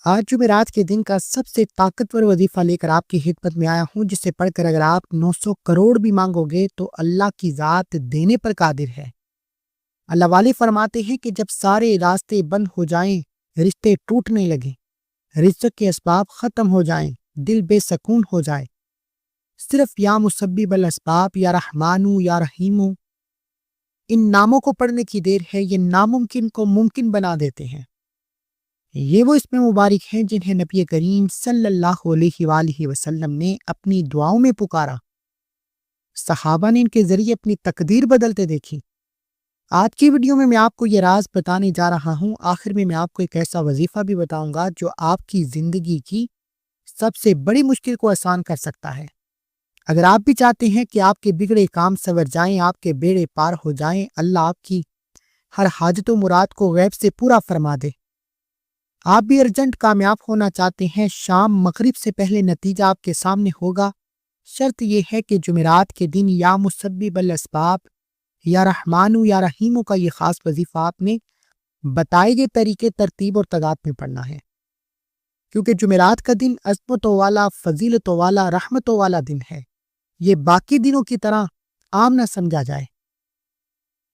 آج جمعرات کے دن کا سب سے طاقتور وظیفہ لے کر آپ کی خدمت میں آیا ہوں، جسے پڑھ کر اگر آپ 900 کروڑ بھی مانگو گے تو اللہ کی ذات دینے پر قادر ہے۔ اللہ والے فرماتے ہیں کہ جب سارے راستے بند ہو جائیں، رشتے ٹوٹنے لگیں، رزق کے اسباب ختم ہو جائیں، دل بے سکون ہو جائے، صرف یا مسبب الاسباب، یا رحمانو یا رحیمو، ان ناموں کو پڑھنے کی دیر ہے۔ یہ ناممکن کو ممکن بنا دیتے ہیں۔ یہ وہ اسم مبارک ہیں جنہیں نبی کریم صلی اللہ علیہ وآلہ وسلم نے اپنی دعاؤں میں پکارا۔ صحابہ نے ان کے ذریعے اپنی تقدیر بدلتے دیکھی۔ آج کی ویڈیو میں آپ کو یہ راز بتانے جا رہا ہوں۔ آخر میں آپ کو ایک ایسا وظیفہ بھی بتاؤں گا جو آپ کی زندگی کی سب سے بڑی مشکل کو آسان کر سکتا ہے۔ اگر آپ بھی چاہتے ہیں کہ آپ کے بگڑے کام سنور جائیں، آپ کے بیڑے پار ہو جائیں، اللہ آپ کی ہر حاجت و مراد کو غیب سے پورا فرما دے، آپ بھی ارجنٹ کامیاب ہونا چاہتے ہیں، شام مغرب سے پہلے نتیجہ آپ کے سامنے ہوگا۔ شرط یہ ہے کہ جمعرات کے دن یا مسبب الاسباب، یا رحمانو یا رحیمو کا یہ خاص وظیفہ آپ نے بتائے گئے طریقے، ترتیب اور تعداد میں پڑھنا ہے، کیونکہ جمعرات کا دن عظمتوں والا، فضیلتوں والا، رحمتوں والا دن ہے۔ یہ باقی دنوں کی طرح عام نہ سمجھا جائے۔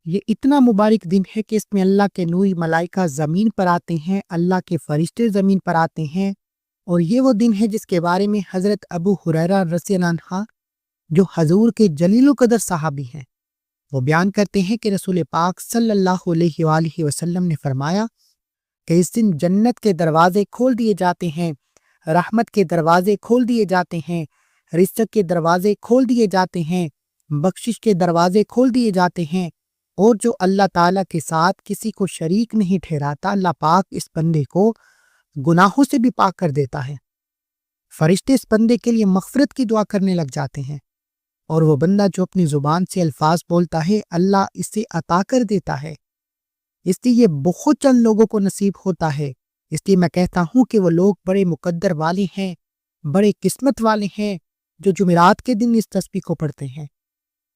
یہ اتنا مبارک دن ہے کہ اس میں اللہ کے نوری ملائکہ زمین پر آتے ہیں، اللہ کے فرشتے زمین پر آتے ہیں، اور یہ وہ دن ہے جس کے بارے میں حضرت ابو ہریرہ رضی اللہ عنہ، جو حضور کے جلیل القدر صحابی ہیں، وہ بیان کرتے ہیں کہ رسول پاک صلی اللہ علیہ وآلہ وسلم نے فرمایا کہ اس دن جنت کے دروازے کھول دیے جاتے ہیں، رحمت کے دروازے کھول دیے جاتے ہیں، رزق کے دروازے کھول دیے جاتے ہیں، بخشش کے دروازے کھول دیے جاتے ہیں، اور جو اللہ تعالیٰ کے ساتھ کسی کو شریک نہیں ٹھہراتا، اللہ پاک اس بندے کو گناہوں سے بھی پاک کر دیتا ہے۔ فرشتے اس بندے کے لیے مغفرت کی دعا کرنے لگ جاتے ہیں، اور وہ بندہ جو اپنی زبان سے الفاظ بولتا ہے، اللہ اسے عطا کر دیتا ہے۔ اس لیے یہ بہت چند لوگوں کو نصیب ہوتا ہے۔ اس لیے میں کہتا ہوں کہ وہ لوگ بڑے مقدر والے ہیں، بڑے قسمت والے ہیں، جو جمعرات کے دن اس تسبیح کو پڑھتے ہیں۔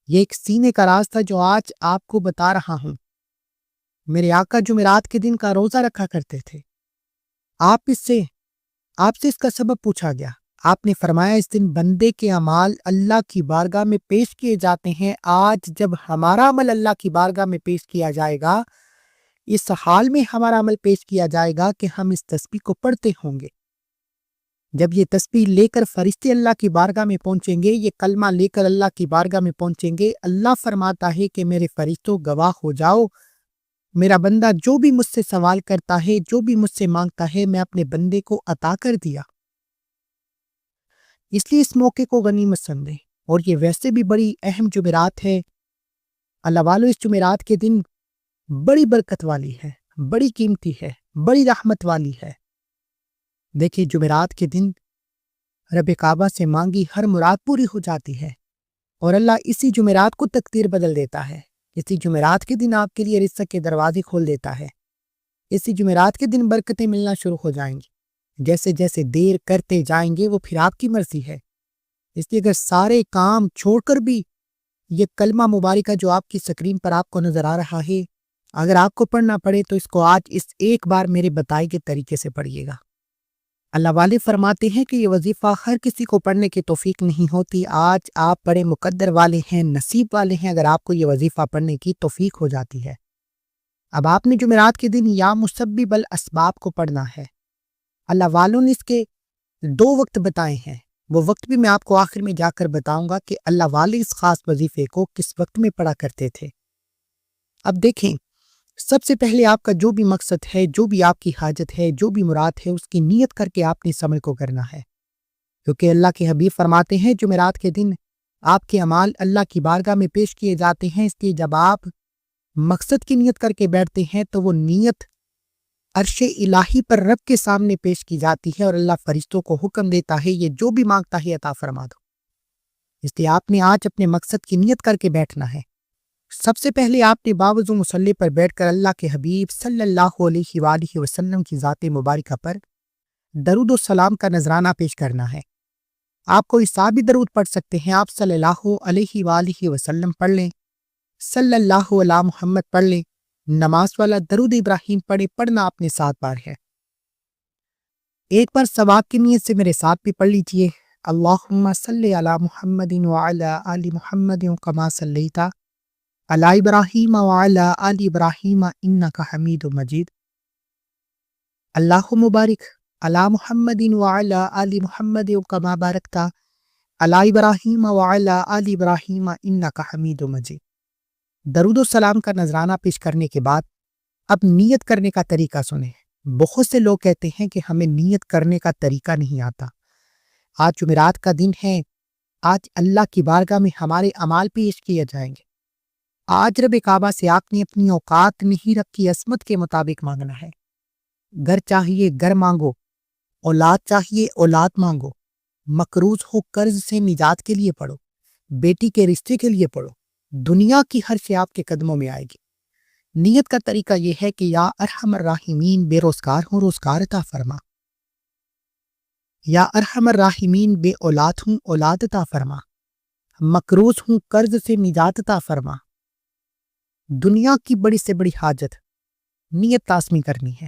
یہ ایک سینے کا راز تھا جو آج آپ کو بتا رہا ہوں۔ میرے آقا جمعرات کے دن کا روزہ رکھا کرتے تھے۔ آپ سے اس کا سبب پوچھا گیا۔ آپ نے فرمایا اس دن بندے کے اعمال اللہ کی بارگاہ میں پیش کیے جاتے ہیں۔ آج جب ہمارا عمل اللہ کی بارگاہ میں پیش کیا جائے گا، اس حال میں ہمارا عمل پیش کیا جائے گا کہ ہم اس تسبیح کو پڑھتے ہوں گے۔ جب یہ تسبیح لے کر فرشتے اللہ کی بارگاہ میں پہنچیں گے، یہ کلمہ لے کر اللہ کی بارگاہ میں پہنچیں گے، اللہ فرماتا ہے کہ میرے فرشتوں گواہ ہو جاؤ، میرا بندہ جو بھی مجھ سے سوال کرتا ہے، جو بھی مجھ سے مانگتا ہے، میں اپنے بندے کو عطا کر دیا۔ اس لیے اس موقع کو غنیمت سمجھیں، اور یہ ویسے بھی بڑی اہم جمعرات ہے۔ اللہ والو، اس جمعرات کے دن بڑی برکت والی ہے، بڑی قیمتی ہے، بڑی رحمت والی ہے۔ دیکھیں، جمعرات کے دن رب کعبہ سے مانگی ہر مراد پوری ہو جاتی ہے، اور اللہ اسی جمعرات کو تقدیر بدل دیتا ہے۔ اسی جمعرات کے دن آپ کے لیے رزق کے دروازے کھول دیتا ہے۔ اسی جمعرات کے دن برکتیں ملنا شروع ہو جائیں گی۔ جیسے جیسے دیر کرتے جائیں گے وہ پھر آپ کی مرضی ہے۔ اس لیے اگر سارے کام چھوڑ کر بھی یہ کلمہ مبارکہ جو آپ کی سکرین پر آپ کو نظر آ رہا ہے، اگر آپ کو پڑھنا پڑے تو اس کو آج اس ایک بار میرے بتائے گئے طریقے سے پڑھیے گا۔ اللہ والے فرماتے ہیں کہ یہ وظیفہ ہر کسی کو پڑھنے کی توفیق نہیں ہوتی۔ آج آپ بڑے مقدر والے ہیں، نصیب والے ہیں اگر آپ کو یہ وظیفہ پڑھنے کی توفیق ہو جاتی ہے۔ اب آپ نے جمعرات کے دن یا مسبب الاسباب کو پڑھنا ہے۔ اللہ والوں نے اس کے 2 وقت بتائے ہیں، وہ وقت بھی میں آپ کو آخر میں جا کر بتاؤں گا کہ اللہ والے اس خاص وظیفے کو کس وقت میں پڑھا کرتے تھے۔ اب دیکھیں، سب سے پہلے آپ کا جو بھی مقصد ہے، جو بھی آپ کی حاجت ہے، جو بھی مراد ہے، اس کی نیت کر کے آپ نے اس عمل کو کرنا ہے، کیونکہ اللہ کے حبیب فرماتے ہیں جمعرات کے دن آپ کے اعمال اللہ کی بارگاہ میں پیش کیے جاتے ہیں۔ اس لیے جب آپ مقصد کی نیت کر کے بیٹھتے ہیں تو وہ نیت عرش الہی پر رب کے سامنے پیش کی جاتی ہے، اور اللہ فرشتوں کو حکم دیتا ہے یہ جو بھی مانگتا ہے عطا فرما دو۔ اس لیے آپ نے آج اپنے مقصد کی نیت کر کے بیٹھنا ہے۔ سب سے پہلے آپ نے باوضو مصلی پر بیٹھ کر اللہ کے حبیب صلی اللہ علیہ وآلہ وسلم کی ذات مبارکہ پر درود و سلام کا نذرانہ پیش کرنا ہے۔ آپ کوئی سا بھی درود پڑھ سکتے ہیں، آپ صلی اللہ علیہ وآلہ وسلم پڑھ لیں، صلی اللہ علی محمد پڑھ لیں، نماز والا درود ابراہیم پڑھیں، پڑھنا آپ نے 7 بار ہے۔ ایک بار ثواب کی نیت سے میرے ساتھ بھی پڑھ لیجئے۔ اللہم صلی علی محمد وعلی آل محمد کما صلیت علی ابراہیم وعلی آل ابراہیم انک حمید مجید۔ اللہم بارک علی محمد وعلی آل محمد کما بارکت علی ابراہیم وعلی آل ابراہیم انک حمید مجید۔ درود و سلام کا نذرانہ پیش کرنے کے بعد اب نیت کرنے کا طریقہ سنیں۔ بہت سے لوگ کہتے ہیں کہ ہمیں نیت کرنے کا طریقہ نہیں آتا۔ آج جمعرات کا دن ہے، آج اللہ کی بارگاہ میں ہمارے اعمال پیش کیے جائیں گے۔ آج رب کعبہ سے آپ نے اپنی اوقات نہیں رکھی عصمت کے مطابق مانگنا ہے۔ گھر چاہیے گھر مانگو، اولاد چاہیے اولاد مانگو، مقروض ہو قرض سے نجات کے لیے پڑھو، بیٹی کے رشتے کے لیے پڑھو، دنیا کی ہر شے آپ کے قدموں میں آئے گی۔ نیت کا طریقہ یہ ہے کہ یا ارحم الراحمین بے روزگار ہوں روزگار عطا فرما، یا ارحم الراحمین بے اولاد ہوں اولاد عطا فرما، مقروض ہوں قرض سے نجات عطا فرما۔ دنیا کی بڑی سے بڑی حاجت نیت لازمی کرنی ہے۔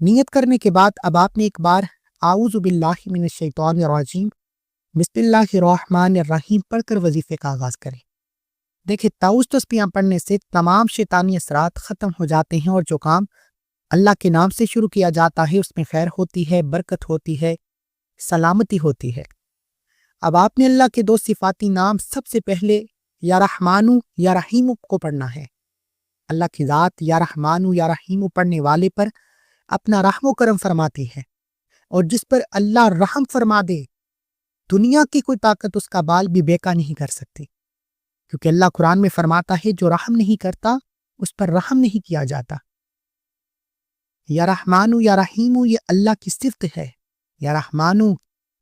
نیت کرنے کے بعد اب آپ نے ایک بار اعوذ باللہ من الشیطان الرجیم بسم اللہ الرحمن الرحیم پڑھ کر وظیفے کا آغاز کریں۔ دیکھیں، تعوذ تسبیحاں پڑھنے سے تمام شیطانی اثرات ختم ہو جاتے ہیں، اور جو کام اللہ کے نام سے شروع کیا جاتا ہے اس میں خیر ہوتی ہے، برکت ہوتی ہے، سلامتی ہوتی ہے۔ اب آپ نے اللہ کے دو صفاتی نام سب سے پہلے یا رحمانو یا رحیمو کو پڑھنا ہے۔ اللہ کی ذات یا رحمانو یا رحیمو پڑھنے والے پر اپنا رحم و کرم فرماتی ہے، اور جس پر اللہ رحم فرما دے دنیا کی کوئی طاقت اس کا بال بھی بیکا نہیں کر سکتی، کیونکہ اللہ قرآن میں فرماتا ہے جو رحم نہیں کرتا اس پر رحم نہیں کیا جاتا۔ یا رحمانو یا رحیمو یہ اللہ کی صفت ہے۔ یا رحمانو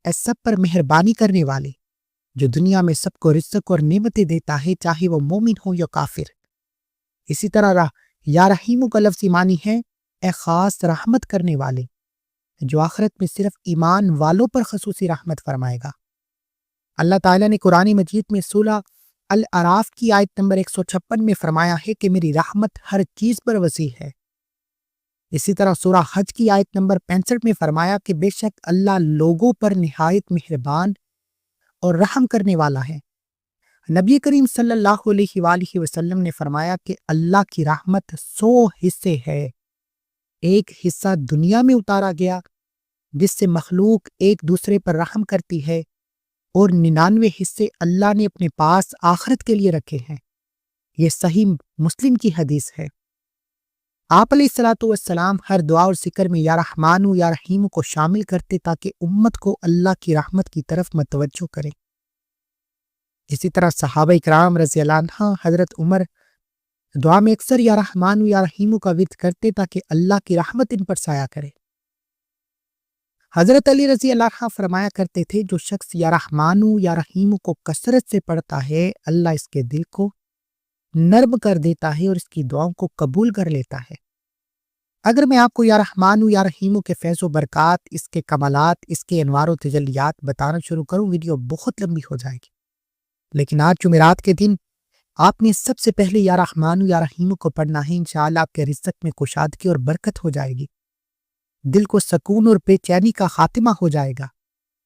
اے سب پر مہربانی کرنے والے، جو دنیا میں سب کو رزق اور نعمتیں دیتا ہے، چاہے وہ مومن ہو یا کافر۔ اسی طرح یا رحیمو کا لفظی معنی ہے اے خاص رحمت کرنے والے، جو آخرت میں صرف ایمان والوں پر خصوصی رحمت فرمائے گا۔ اللہ تعالیٰ نے قرآن مجید میں سورہ الاعراف کی آیت نمبر 156 میں فرمایا ہے کہ میری رحمت ہر چیز پر وسیع ہے۔ اسی طرح سورہ حج کی آیت نمبر 65 میں فرمایا کہ بے شک اللہ لوگوں پر نہایت مہربان اور رحم کرنے والا ہے۔ نبی کریم صلی اللہ علیہ وآلہ وسلم نے فرمایا کہ اللہ کی رحمت 100 حصے ہے، ایک حصہ دنیا میں اتارا گیا جس سے مخلوق ایک دوسرے پر رحم کرتی ہے، اور 99 حصے اللہ نے اپنے پاس آخرت کے لیے رکھے ہیں۔ یہ صحیح مسلم کی حدیث ہے۔ آپ علیہ الصلوۃ والسلام ہر دعا اور ذکر میں یا رحمانو یا رحیمو کو شامل کرتے تاکہ امت کو اللہ کی رحمت کی طرف متوجہ کریں۔ اسی طرح صحابہ اکرام رضی اللہ عنہ حضرت عمر دعا میں اکثر یا رحمانو یا رحیمو کا ورد کرتے تاکہ اللہ کی رحمت ان پر سایہ کرے۔ حضرت علی رضی اللہ عنہ فرمایا کرتے تھے جو شخص یا رحمانو یا رحیمو کو کثرت سے پڑھتا ہے اللہ اس کے دل کو نرم کر دیتا ہے اور اس کی دعاؤں کو قبول کر لیتا ہے۔ اگر میں آپ کو یا رحمانو یا رحیمو کے فیض و برکات، اس کے کمالات، اس کے انوار و تجلیات بتانا شروع کروں ویڈیو بہت لمبی ہو جائے گی، لیکن آج جمعرات کے دن آپ نے سب سے پہلے یا رحمانو یا رحیمو کو پڑھنا ہے۔ انشاءاللہ آپ کے رزق میں کشادگی اور برکت ہو جائے گی، دل کو سکون اور بے چینی کا خاتمہ ہو جائے گا،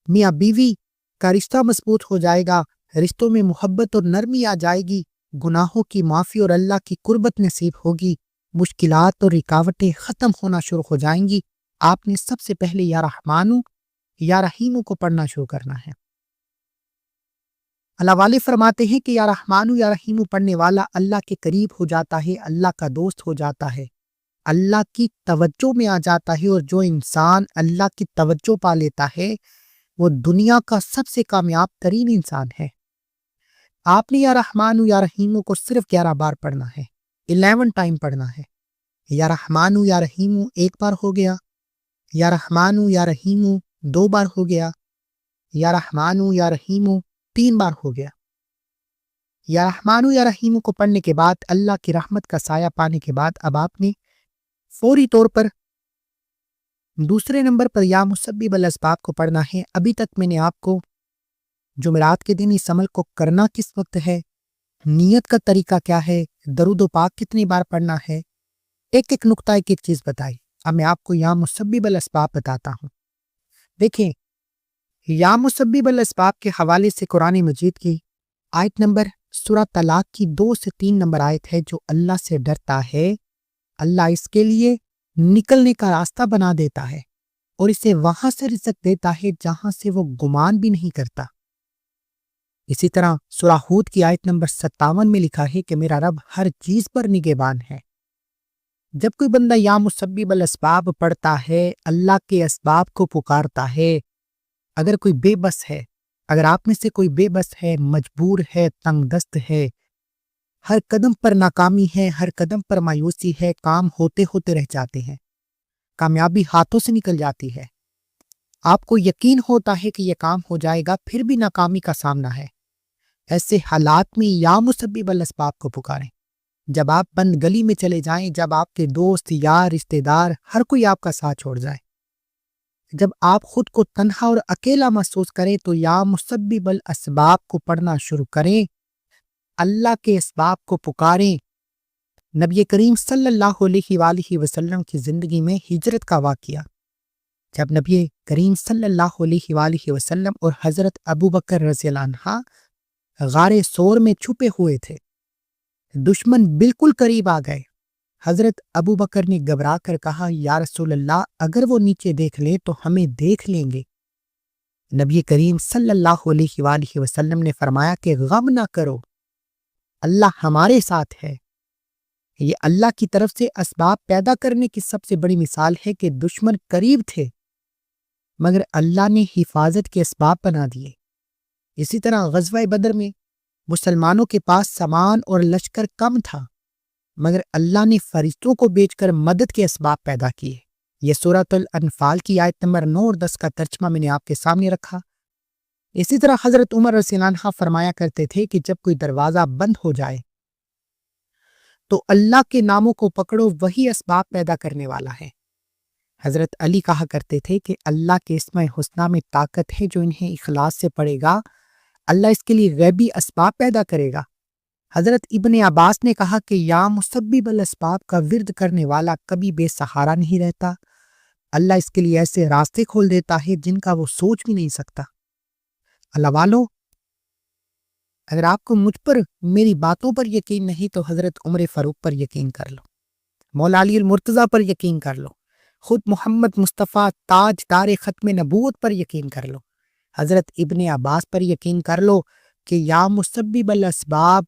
میاں بیوی کا رشتہ مضبوط ہو جائے گا، رشتوں میں محبت اور نرمی آ جائے گی، گناہوں کی معافی اور اللہ کی قربت نصیب ہوگی، مشکلات اور رکاوٹیں ختم ہونا شروع ہو جائیں گی۔ آپ نے سب سے پہلے یا رحمانو یا رحیمو کو پڑھنا شروع کرنا ہے۔ اللہ والے فرماتے ہیں کہ یا رحمانو یا رحیمو پڑھنے والا اللہ کے قریب ہو جاتا ہے، اللہ کا دوست ہو جاتا ہے، اللہ کی توجہ میں آ جاتا ہے، اور جو انسان اللہ کی توجہ پا لیتا ہے وہ دنیا کا سب سے کامیاب ترین انسان ہے۔ آپ نے یا رحمانو یا رحیمو کو صرف 11 بار پڑھنا ہے، 11 ٹائم پڑھنا ہے۔ یا رحمانو یا رحیمو ایک بار ہو گیا، یا رحمانو یا رحیمو 2 بار ہو گیا، یا رحمانو یا رحیمو 3 بار ہو گیا۔ یا رحمانو یا رحیمو کو پڑھنے کے بعد اللہ کی رحمت کا سایہ پانے کے بعد اب آپ نے فوری طور پر دوسرے نمبر پر یا مسبب الاسباب کو پڑھنا ہے۔ ابھی تک میں نے آپ کو جمعرات کے دن اس عمل کو کرنا کس وقت ہے، نیت کا طریقہ کیا ہے، درود و پاک کتنی بار پڑھنا ہے، ایک ایک نقطہ ایک ایک چیز بتائی۔ اب میں آپ کو یا مسبب الاسباب بتاتا ہوں۔ دیکھیں، یا مسبب الاسباب کے حوالے سے قرآن مجید کی آیت نمبر سورہ طلاق کی 2 سے 3 نمبر آیت ہے، جو اللہ سے ڈرتا ہے اللہ اس کے لیے نکلنے کا راستہ بنا دیتا ہے اور اسے وہاں سے رزق دیتا ہے جہاں سے وہ گمان بھی نہیں کرتا۔ اسی طرح سورہ ہود کی آیت نمبر 57 میں لکھا ہے کہ میرا رب ہر چیز پر نگہبان ہے۔ جب کوئی بندہ یا مسبب الاسباب پڑھتا ہے، اللہ کے اسباب کو پکارتا ہے، اگر کوئی بے بس ہے، اگر آپ میں سے کوئی بے بس ہے، مجبور ہے، تنگ دست ہے، ہر قدم پر ناکامی ہے، ہر قدم پر مایوسی ہے، کام ہوتے ہوتے رہ جاتے ہیں، کامیابی ہاتھوں سے نکل جاتی ہے، آپ کو یقین ہوتا ہے کہ یہ کام ہو جائے گا، پھر بھی ناکامی کا سامنا ہے، ایسے حالات میں یا مسبب الاسباب کو پکاریں۔ جب آپ بند گلی میں چلے جائیں، جب آپ کے دوست، یار، رشتہ دار ہر کوئی آپ کا ساتھ چھوڑ جائے، جب آپ خود کو تنہا اور اکیلا محسوس کریں تو یا مسبب الاسباب کو پڑھنا شروع کریں، اللہ کے اسباب کو پکاریں۔ نبی کریم صلی اللہ علیہ وآلہ وسلم کی زندگی میں ہجرت کا واقعہ، جب نبی کریم صلی اللہ علیہ وآلہ وسلم اور حضرت ابوبکر رضی اللہ عنہ غار ثور میں چھپے ہوئے تھے، دشمن بالکل قریب آ گئے، حضرت ابوبکر نے گھبرا کر کہا یا رسول اللہ اگر وہ نیچے دیکھ لیں تو ہمیں دیکھ لیں گے۔ نبی کریم صلی اللہ علیہ وآلہ وسلم نے فرمایا کہ غم نہ کرو، اللہ ہمارے ساتھ ہے۔ یہ اللہ کی طرف سے اسباب پیدا کرنے کی سب سے بڑی مثال ہے کہ دشمن قریب تھے مگر اللہ نے حفاظت کے اسباب بنا دیے۔ اسی طرح غزوہ بدر میں مسلمانوں کے پاس سامان اور لشکر کم تھا مگر اللہ نے فرشتوں کو بھیج کر مدد کے اسباب پیدا کیے۔ یہ سورۃ الانفال کی آیت نمبر 9 اور 10 کا ترجمہ میں نے آپ کے سامنے رکھا۔ اسی طرح حضرت عمر رضی اللہ عنہ فرمایا کرتے تھے کہ جب کوئی دروازہ بند ہو جائے تو اللہ کے ناموں کو پکڑو، وہی اسباب پیدا کرنے والا ہے۔ حضرت علی کہا کرتے تھے کہ اللہ کے اسم حسنہ میں طاقت ہے، جو انہیں اخلاص سے پڑھے گا اللہ اس کے لیے غیبی اسباب پیدا کرے گا۔ حضرت ابن عباس نے کہا کہ یا مسبب الاسباب کا ورد کرنے والا کبھی بے سہارا نہیں رہتا، اللہ اس کے لیے ایسے راستے کھول دیتا ہے جن کا وہ سوچ بھی نہیں سکتا۔ اللہ والو، اگر آپ کو مجھ پر، میری باتوں پر یقین نہیں تو حضرت عمر فاروق پر یقین کر لو، مولا علی المرتضیٰ پر یقین کر لو، خود محمد مصطفیٰ تاج دار ختم نبوت پر یقین کر لو، حضرت ابن عباس پر یقین کر لو کہ یا مسبب الاسباب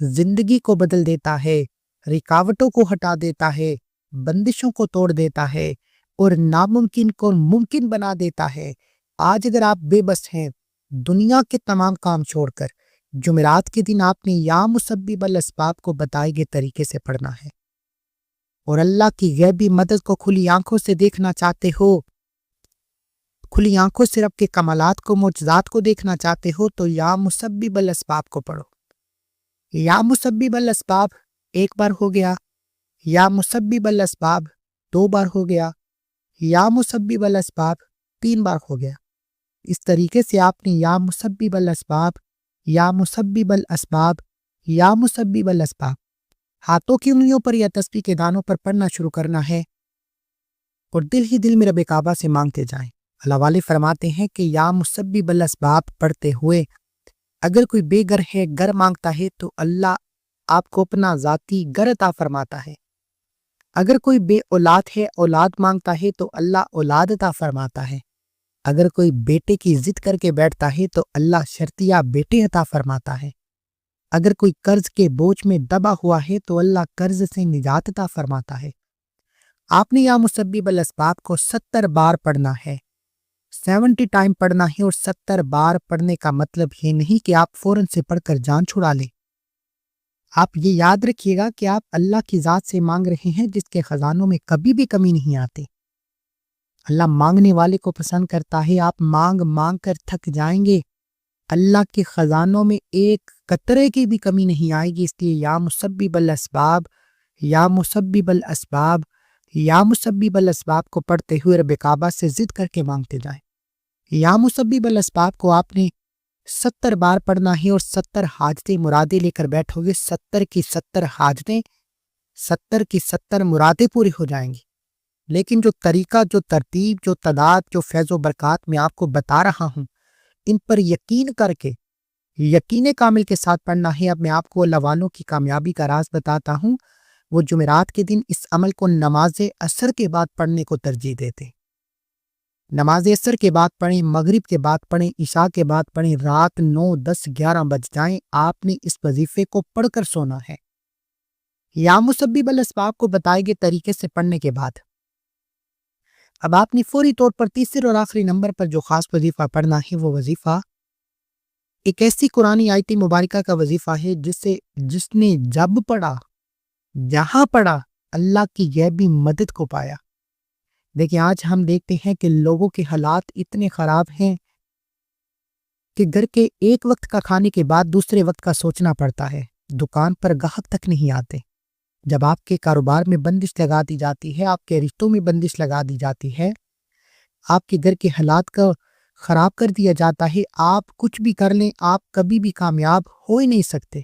زندگی کو بدل دیتا ہے، رکاوٹوں کو ہٹا دیتا ہے، بندشوں کو توڑ دیتا ہے اور ناممکن کو ممکن بنا دیتا ہے۔ آج اگر آپ بے بس ہیں، دنیا کے تمام کام چھوڑ کر جمعرات کے دن آپ نے یا مسبب الاسباب کو بتائے گئے طریقے سے پڑھنا ہے اور اللہ کی غیبی مدد کو کھلی آنکھوں سے دیکھنا چاہتے ہو، کھلی آنکھوں سے رب کے کمالات کو، معجزات کو دیکھنا چاہتے ہو تو یا مسبب الاسباب کو پڑھو۔ یا مسبب الاسباب ایک بار ہو گیا، یا مسبب الاسباب 2 بار ہو گیا، یا مسبب الاسباب 3 بار ہو گیا۔ اس طریقے سے آپ نے یا مسبب الاسباب، یا مسبب الاسباب، یا مسبب الاسباب ہاتھوں کی انگلیوں پر یا تسبیح کے دانوں پر پڑھنا شروع کرنا ہے اور دل ہی دل میں رب کعبہ سے مانگتے جائیں۔ اللہ والے فرماتے ہیں کہ یا مسبب الاسباب پڑھتے ہوئے اگر کوئی بے گھر ہے، گھر مانگتا ہے تو اللہ آپ کو اپنا ذاتی گھر عطا فرماتا ہے۔ اگر کوئی بے اولاد ہے، اولاد مانگتا ہے تو اللہ اولاد عطا فرماتا ہے۔ اگر کوئی بیٹے کی ضد کر کے بیٹھتا ہے تو اللہ شرطیہ بیٹے عطا فرماتا ہے۔ اگر کوئی قرض کے بوجھ میں دبا ہوا ہے تو اللہ قرض سے نجات عطا فرماتا ہے۔ آپ نے یا مسبب الاسباب کو 70 بار پڑھنا ہے، 70 ٹائم پڑھنا ہے، اور 70 بار پڑھنے کا مطلب یہ نہیں کہ آپ فوراً سے پڑھ کر جان چھڑا لیں۔ آپ یہ یاد رکھیے گا کہ آپ اللہ کی ذات سے مانگ رہے ہیں جس کے خزانوں میں کبھی بھی کمی نہیں آتی۔ اللہ مانگنے والے کو پسند کرتا ہے۔ آپ مانگ مانگ کر تھک جائیں گے، اللہ کے خزانوں میں ایک قطرے کی بھی کمی نہیں آئے گی۔ اس لیے یا مسبب الاسباب، یا مسبب الاسباب، یا مسبب الاسباب کو پڑھتے ہوئے رب کعبہ سے ضد کر کے مانگتے جائیں۔ یا مسبب الاسباب کو آپ نے 70 بار پڑھنا ہے اور 70 حاجتیں مرادیں لے کر بیٹھو گے، 70 کی 70 حاجتیں، 70 کی 70 مرادیں پوری ہو جائیں گی۔ لیکن جو طریقہ، جو ترتیب، جو تعداد، جو فیض و برکات میں آپ کو بتا رہا ہوں، ان پر یقین کر کے یقین کامل کے ساتھ پڑھنا ہے۔ اب میں آپ کو اللہ والوں کی کامیابی کا راز بتاتا ہوں۔ وہ جمعرات کے دن اس عمل کو نماز عصر کے بعد پڑھنے کو ترجیح دیتے۔ نماز عصر کے بعد پڑھیں، مغرب کے بعد پڑھیں، عشاء کے بعد پڑھیں، رات 9، 10، 11 بج جائیں، آپ نے اس وظیفے کو پڑھ کر سونا ہے۔ یا مسبب الاسباب کو بتائے گئے طریقے سے پڑھنے کے بعد اب آپ نے فوری طور پر تیسرے اور آخری نمبر پر جو خاص وظیفہ پڑھنا ہے، وہ وظیفہ ایک ایسی قرآنی آیت مبارکہ کا وظیفہ ہے جس نے جب پڑھا، جہاں پڑھا، اللہ کی غیبی مدد کو پایا۔ دیکھیں، آج ہم دیکھتے ہیں کہ لوگوں کے حالات اتنے خراب ہیں کہ گھر کے ایک وقت کا کھانے کے بعد دوسرے وقت کا سوچنا پڑتا ہے، دکان پر گاہک تک نہیں آتے۔ جب آپ کے کاروبار میں بندش لگا دی جاتی ہے، آپ کے رشتوں میں بندش لگا دی جاتی ہے، آپ کے گھر کے حالات کا خراب کر دیا جاتا ہے، آپ کچھ بھی کر لیں، آپ کبھی بھی کامیاب ہو ہی نہیں سکتے۔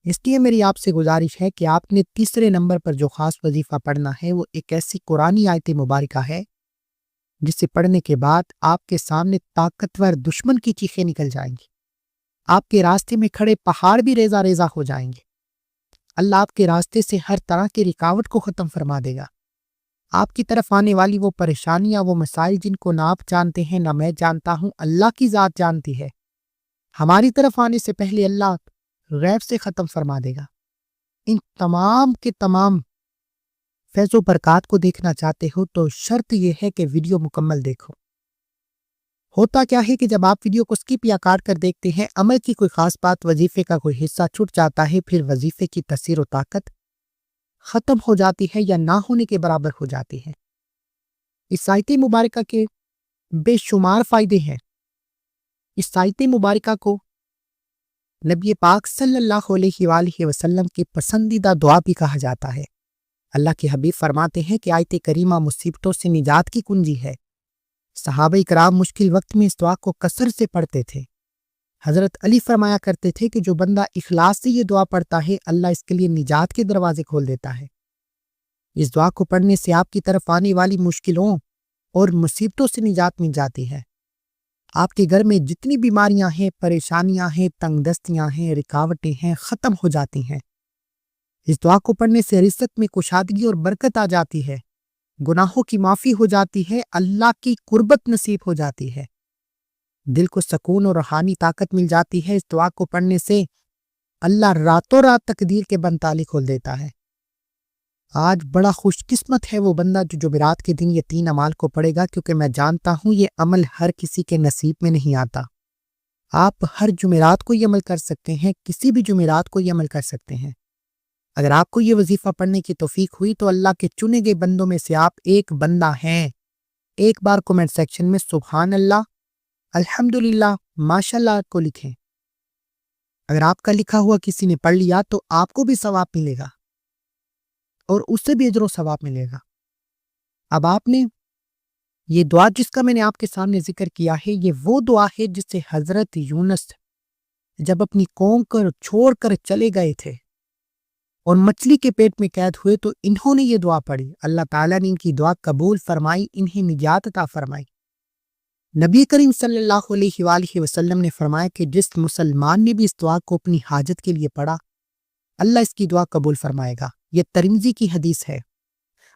اس لیے میری آپ سے گزارش ہے کہ آپ نے تیسرے نمبر پر جو خاص وظیفہ پڑھنا ہے، وہ ایک ایسی قرآنی آیت مبارکہ ہے جسے پڑھنے کے بعد آپ کے سامنے طاقتور دشمن کی چیخیں نکل جائیں گی، آپ کے راستے میں کھڑے پہاڑ بھی ریزہ ریزہ ہو جائیں گے۔ اللہ آپ کے راستے سے ہر طرح کی رکاوٹ کو ختم فرما دے گا۔ آپ کی طرف آنے والی وہ پریشانیاں، وہ مسائل جن کو نہ آپ جانتے ہیں نہ میں جانتا ہوں، اللہ کی ذات جانتی ہے۔ ہماری طرف آنے سے پہلے اللہ غیب سے ختم فرما دے گا۔ ان تمام کے تمام فیض و برکات کو دیکھنا چاہتے ہو تو شرط یہ ہے کہ ویڈیو مکمل دیکھو۔ ہوتا کیا ہے کہ جب آپ ویڈیو کو سکپ یا کاٹ کر دیکھتے ہیں، عمل کی کوئی خاص بات، وظیفے کا کوئی حصہ چھوٹ جاتا ہے، پھر وظیفے کی تاثیر و طاقت ختم ہو جاتی ہے یا نہ ہونے کے برابر ہو جاتی ہے۔ اس آیت مبارکہ کے بے شمار فائدے ہیں۔ اس آیت مبارکہ کو نبی پاک صلی اللہ علیہ وآلہ وسلم کی پسندیدہ دعا بھی کہا جاتا ہے۔ اللہ کے حبیب فرماتے ہیں کہ آیت کریمہ مصیبتوں سے نجات کی کنجی ہے۔ صحابہ کرام مشکل وقت میں اس دعا کو کثرت سے پڑھتے تھے۔ حضرت علی فرمایا کرتے تھے کہ جو بندہ اخلاص سے یہ دعا پڑھتا ہے، اللہ اس کے لیے نجات کے دروازے کھول دیتا ہے۔ اس دعا کو پڑھنے سے آپ کی طرف آنے والی مشکلوں اور مصیبتوں سے نجات مل جاتی ہے۔ آپ کے گھر میں جتنی بیماریاں ہیں، پریشانیاں ہیں، تنگ دستیاں ہیں، رکاوٹیں ہیں، ختم ہو جاتی ہیں۔ اس دعا کو پڑھنے سے رزق میں کشادگی اور برکت آ جاتی ہے، گناہوں کی معافی ہو جاتی ہے، اللہ کی قربت نصیب ہو جاتی ہے، دل کو سکون اور روحانی طاقت مل جاتی ہے۔ اس دعا کو پڑھنے سے اللہ راتوں رات تقدیر کے بند تالے کھول دیتا ہے۔ آج بڑا خوش قسمت ہے وہ بندہ جو جمعرات کے دن یہ 3 اعمال کو پڑھے گا، کیونکہ میں جانتا ہوں یہ عمل ہر کسی کے نصیب میں نہیں آتا۔ آپ ہر جمعرات کو یہ عمل کر سکتے ہیں، کسی بھی جمعرات کو یہ عمل کر سکتے ہیں۔ اگر آپ کو یہ وظیفہ پڑھنے کی توفیق ہوئی تو اللہ کے چنے گئے بندوں میں سے آپ ایک بندہ ہیں۔ ایک بار کومنٹ سیکشن میں سبحان اللہ، الحمدللہ، ماشاءاللہ کو لکھیں۔ اگر آپ کا لکھا ہوا کسی نے پڑھ لیا تو آپ کو بھی ثواب ملے گا اور اس سے بھی اجر و ثواب ملے گا۔ اب آپ نے یہ دعا جس کا میں نے آپ کے سامنے ذکر کیا ہے، یہ وہ دعا ہے جس سے حضرت یونس جب اپنی قوم کو چھوڑ کر چلے گئے تھے اور مچھلی کے پیٹ میں قید ہوئے تو انہوں نے یہ دعا پڑھی، اللہ تعالیٰ نے ان کی دعا قبول فرمائی، انہیں نجات عطا فرمائی۔ نبی کریم صلی اللہ علیہ وآلہ وسلم نے فرمایا کہ جس مسلمان نے بھی اس دعا کو اپنی حاجت کے لیے پڑھا، اللہ اس کی دعا قبول فرمائے گا۔ یہ ترمذی کی حدیث ہے۔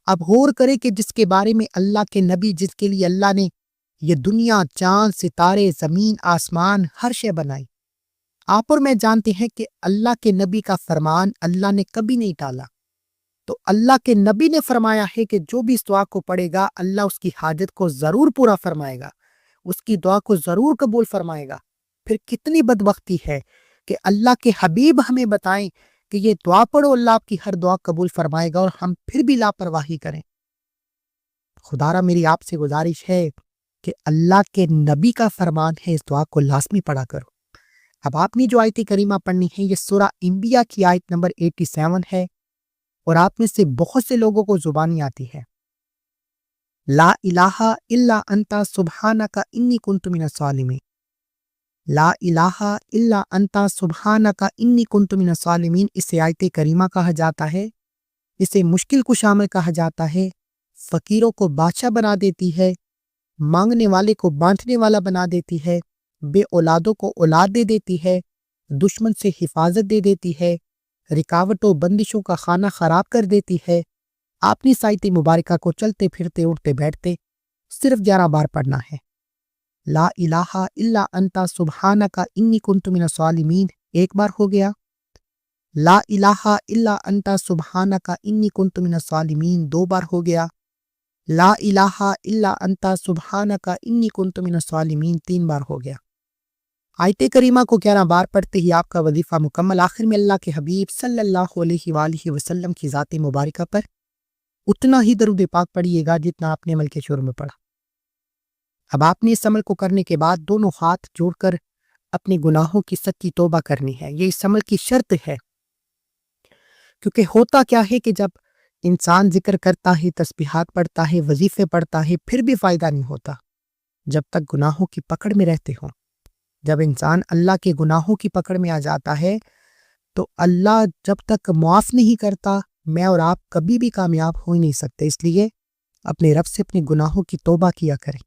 اب غور کرے کہ جس کے بارے میں اللہ کے نبی، جس کے لیے اللہ نے یہ دنیا، چاند، ستارے، زمین، آسمان، ہر شے بنائی، آپ اور میں جانتے ہیں کہ اللہ کے نبی کا فرمان اللہ نے کبھی نہیں ٹالا۔ تو اللہ کے نبی نے فرمایا ہے کہ جو بھی اس دعا کو پڑھے گا، اللہ اس کی حاجت کو ضرور پورا فرمائے گا، اس کی دعا کو ضرور قبول فرمائے گا۔ پھر کتنی بدبختی ہے کہ اللہ کے حبیب ہمیں بتائیں کہ یہ دعا پڑھو، اللہ آپ کی ہر دعا قبول فرمائے گا، اور ہم پھر بھی لاپرواہی کریں۔ خدارا میری آپ سے گزارش ہے کہ اللہ کے نبی کا فرمان ہے، اس دعا کو لازمی پڑھا کرو۔ اب آپ نے جو آیت کریمہ پڑھنی ہے، یہ سورہ انبیاء کی آیت نمبر 87 ہے، اور آپ میں سے بہت سے لوگوں کو زبانی آتی ہے۔ لا الہ الا انت سبحانک انی کنت من الظالمین۔ لا الہ الا انت سبحانک انی کنت من الظالمین، اسے آیت کریمہ کہا جاتا ہے، اسے مشکل کش عمل کہا جاتا ہے، فقیروں کو بادشاہ بنا دیتی ہے، مانگنے والے کو بانٹنے والا بنا دیتی ہے، بے اولادوں کو اولاد دے دیتی ہے، دشمن سے حفاظت دے دیتی ہے، رکاوٹوں بندشوں کا خانہ خراب کر دیتی ہے۔ اپنی آیت مبارکہ کو چلتے پھرتے اٹھتے بیٹھتے صرف 11 بار پڑھنا ہے۔ لا الہ الا انت سبحانک انی کنت من الظالمین ایک بار ہو گیا، لا الہ الا انت سبحانک انی کنت من الظالمین 2 بار ہو گیا، لا الہ الا انت سبحانک انی کنت من الظالمین 3 بار ہو گیا۔ آیت کریمہ کو 11 بار پڑھتے ہی آپ کا وظیفہ مکمل۔ آخر میں اللہ کے حبیب صلی اللہ علیہ وآلہ وسلم کی ذات مبارکہ پر اتنا ہی درود پاک پڑھیے گا جتنا آپ نے عمل کے شروع میں پڑھا۔ اب آپ نے اس عمل کو کرنے کے بعد دونوں ہاتھ جوڑ کر اپنے گناہوں کی سچی توبہ کرنی ہے۔ یہ اس عمل کی شرط ہے، کیونکہ ہوتا کیا ہے کہ جب انسان ذکر کرتا ہے، تسبیحات پڑھتا ہے، وظیفے پڑھتا ہے، پھر بھی فائدہ نہیں ہوتا جب تک گناہوں کی پکڑ میں رہتے ہوں۔ جب انسان اللہ کے گناہوں کی پکڑ میں آ جاتا ہے تو اللہ جب تک معاف نہیں کرتا، میں اور آپ کبھی بھی کامیاب ہو ہی نہیں سکتے۔ اس لیے اپنے رب سے اپنے گناہوں کی توبہ کیا کریں،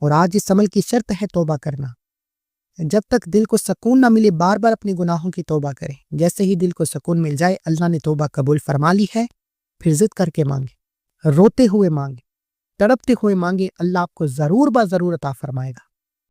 اور آج اس عمل کی شرط ہے توبہ کرنا۔ جب تک دل کو سکون نہ ملے بار بار اپنے گناہوں کی توبہ کریں، جیسے ہی دل کو سکون مل جائے اللہ نے توبہ قبول فرما لی ہے، پھر ضد کر کے مانگے، روتے ہوئے مانگے، تڑپتے ہوئے مانگے، اللہ آپ کو ضرور با ضرور عطا فرمائے گا۔